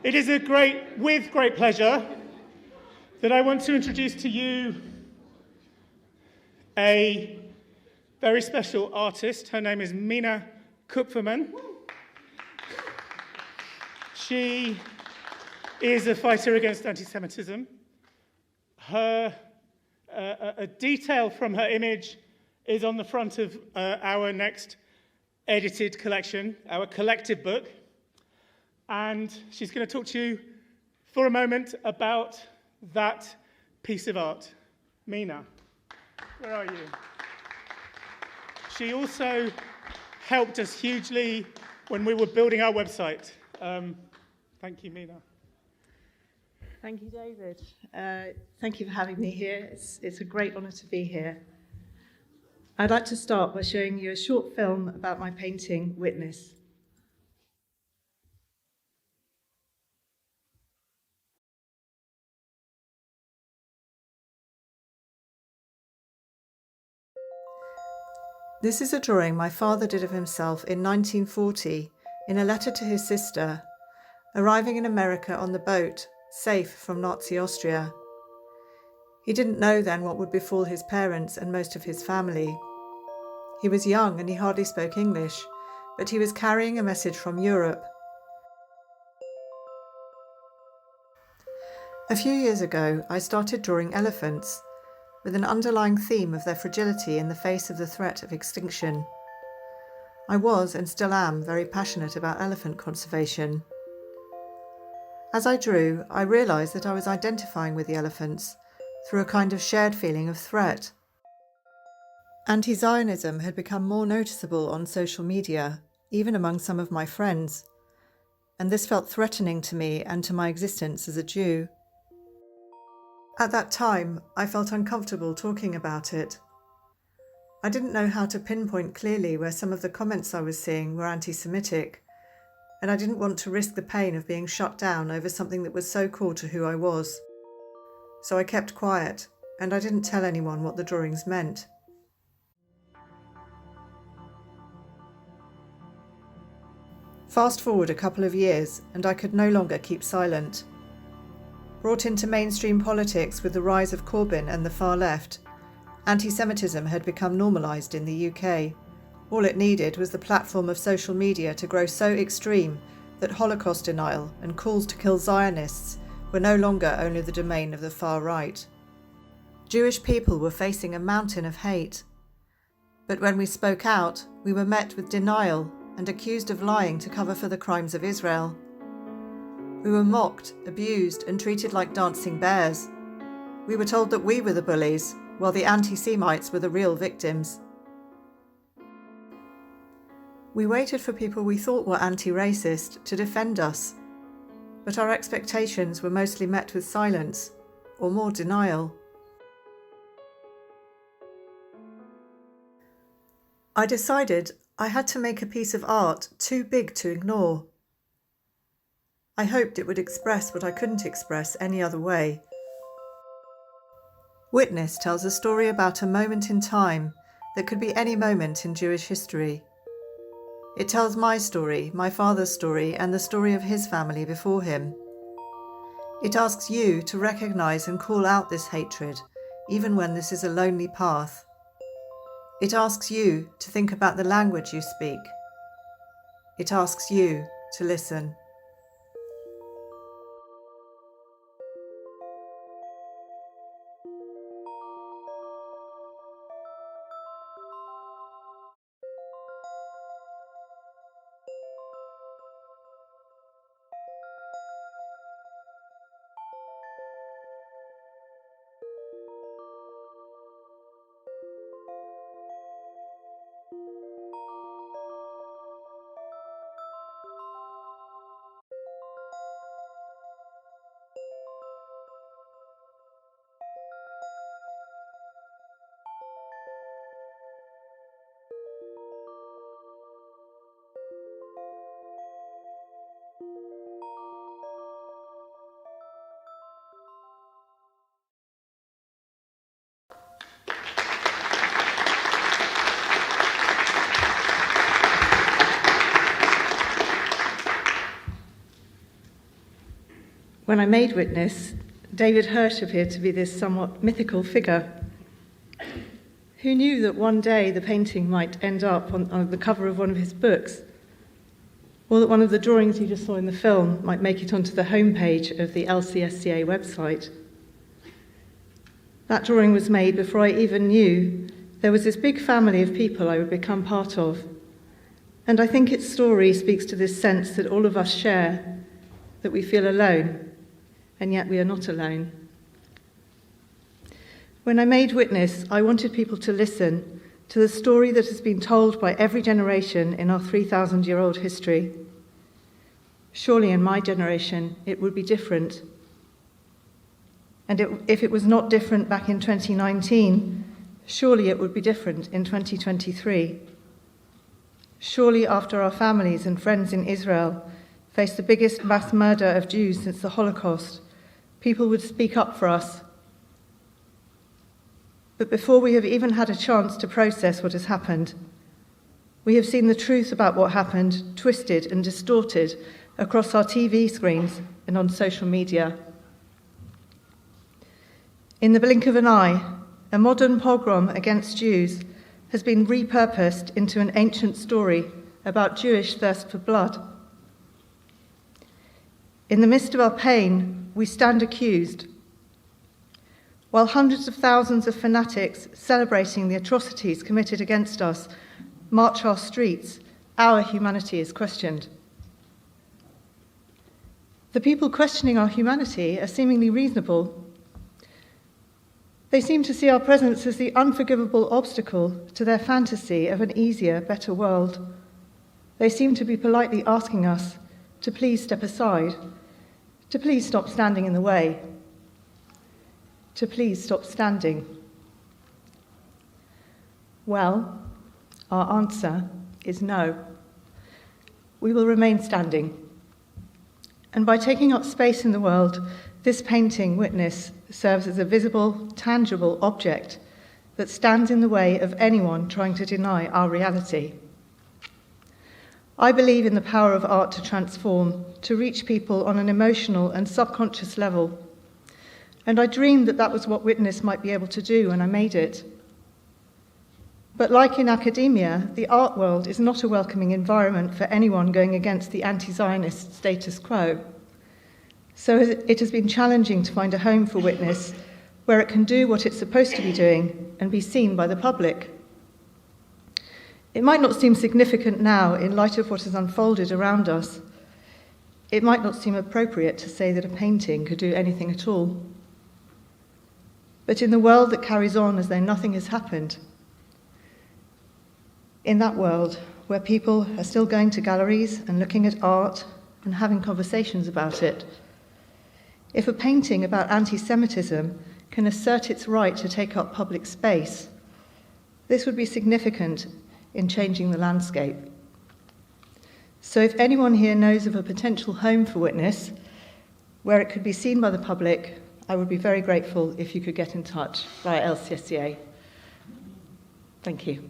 It is with great pleasure that I want to introduce to you a very special artist. Her name is Mina Kupfermann. She is a fighter against anti-Semitism. A detail from her image is on the front of our next edited collection, our collective book. And she's going to talk to you for a moment about that piece of art. Mina, where are you? She also helped us hugely when we were building our website. Thank you, Mina. Thank you, David. Thank you for having me here. It's a great honour to be here. I'd like to start by showing you a short film about my painting, Witness. This is a drawing my father did of himself in 1940 in a letter to his sister, arriving in America on the boat, safe from Nazi Austria. He didn't know then what would befall his parents and most of his family. He was young and he hardly spoke English, but he was carrying a message from Europe. A few years ago, I started drawing elephants, with an underlying theme of their fragility in the face of the threat of extinction. I was, and still am, very passionate about elephant conservation. As I drew, I realised that I was identifying with the elephants through a kind of shared feeling of threat. Anti-Zionism had become more noticeable on social media, even among some of my friends, and this felt threatening to me and to my existence as a Jew. At that time, I felt uncomfortable talking about it. I didn't know how to pinpoint clearly where some of the comments I was seeing were anti-Semitic, and I didn't want to risk the pain of being shut down over something that was so core to who I was. So I kept quiet, and I didn't tell anyone what the drawings meant. Fast forward a couple of years, and I could no longer keep silent. Brought into mainstream politics with the rise of Corbyn and the far left, anti-Semitism had become normalised in the UK. All it needed was the platform of social media to grow so extreme that Holocaust denial and calls to kill Zionists were no longer only the domain of the far right. Jewish people were facing a mountain of hate. But when we spoke out, we were met with denial and accused of lying to cover for the crimes of Israel. We were mocked, abused, and treated like dancing bears. We were told that we were the bullies, while the anti-Semites were the real victims. We waited for people we thought were anti-racist to defend us, but our expectations were mostly met with silence, or more denial. I decided I had to make a piece of art too big to ignore. I hoped it would express what I couldn't express any other way. Witness tells a story about a moment in time that could be any moment in Jewish history. It tells my story, my father's story, and the story of his family before him. It asks you to recognise and call out this hatred, even when this is a lonely path. It asks you to think about the language you speak. It asks you to listen. When I made Witness, David Hirsch appeared to be this somewhat mythical figure. Who knew that one day the painting might end up on the cover of one of his books, or that one of the drawings you just saw in the film might make it onto the homepage of the LCSCA website? That drawing was made before I even knew there was this big family of people I would become part of. And I think its story speaks to this sense that all of us share, that we feel alone, and yet we are not alone. When I made Witness, I wanted people to listen to the story that has been told by every generation in our 3,000-year-old history. Surely in my generation, it would be different. And if it was not different back in 2019, surely it would be different in 2023. Surely after our families and friends in Israel faced the biggest mass murder of Jews since the Holocaust, people would speak up for us. But before we have even had a chance to process what has happened, we have seen the truth about what happened twisted and distorted across our TV screens and on social media. In the blink of an eye, a modern pogrom against Jews has been repurposed into an ancient story about Jewish thirst for blood. In the midst of our pain, we stand accused. While hundreds of thousands of fanatics celebrating the atrocities committed against us march our streets, our humanity is questioned. The people questioning our humanity are seemingly reasonable. They seem to see our presence as the unforgivable obstacle to their fantasy of an easier, better world. They seem to be politely asking us to please step aside, to please stop standing in the way, to please stop standing. Well, our answer is no. We will remain standing. And by taking up space in the world, this painting, Witness, serves as a visible, tangible object that stands in the way of anyone trying to deny our reality. I believe in the power of art to transform, to reach people on an emotional and subconscious level. And I dreamed that that was what Witness might be able to do when I made it. But like in academia, the art world is not a welcoming environment for anyone going against the anti-Zionist status quo. So it has been challenging to find a home for Witness where it can do what it's supposed to be doing and be seen by the public. It might not seem significant now in light of what has unfolded around us. It might not seem appropriate to say that a painting could do anything at all. But in the world that carries on as though nothing has happened, in that world where people are still going to galleries and looking at art and having conversations about it, if a painting about anti-Semitism can assert its right to take up public space, this would be significant in changing the landscape. So if anyone here knows of a potential home for Witness, where it could be seen by the public, I would be very grateful if you could get in touch via LCSCA. Thank you.